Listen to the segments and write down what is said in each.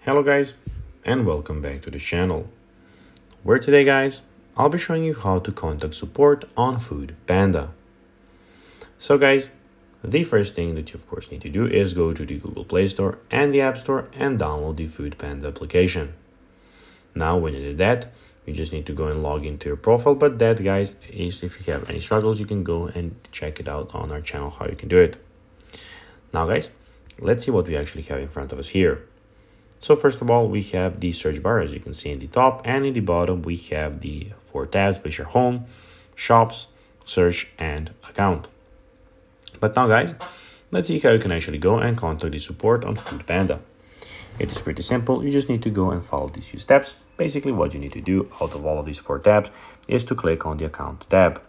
Hello guys, and welcome back to the channel, where today guys, I'll be showing you how to contact support on Foodpanda. So guys, the first thing that you of course need to do is go to the Google Play Store and the App Store and download the Foodpanda application. Now when you do that, you just need to go and log into your profile, but that guys is if you have any struggles, you can go and check it out on our channel how you can do it. Now guys, let's see what we actually have in front of us here. So first of all, we have the search bar, as you can see in the top, and in the bottom we have the 4 tabs, which are home, shops, search, and account. But now guys, let's see how you can actually go and contact the support on Foodpanda. It is pretty simple. You just need to go and follow these few steps. Basically what you need to do out of all of these 4 tabs is to click on the account tab.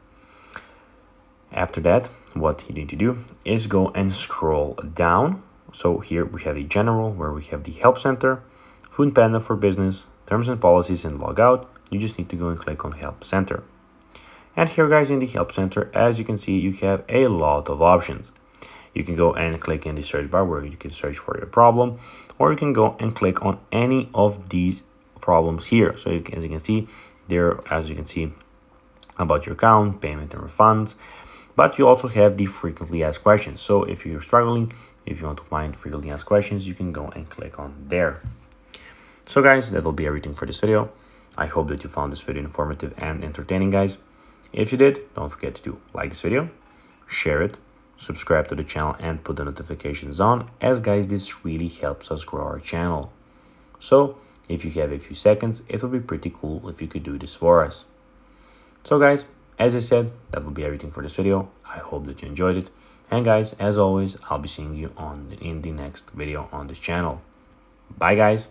After that, what you need to do is go and scroll down. So here we have the general, where we have the help center, Foodpanda for business, terms and policies, and log out. You just need to go and click on help center. And here guys, in the help center, as you can see, you have a lot of options. You can go and click in the search bar where you can search for your problem, or you can go and click on any of these problems here. So as you can see there, about your account, payment and refunds. But you also have the frequently asked questions. So if you're struggling, if you want to find frequently asked questions, you can go and click on there. So guys, that'll be everything for this video. I hope that you found this video informative and entertaining guys. If you did, don't forget to like this video, share it, subscribe to the channel, and put the notifications on, as guys, this really helps us grow our channel. So if you have a few seconds, it would be pretty cool if you could do this for us. So guys, as I said, that will be everything for this video. I hope that you enjoyed it. And guys, as always, I'll be seeing you in the next video on this channel. Bye guys.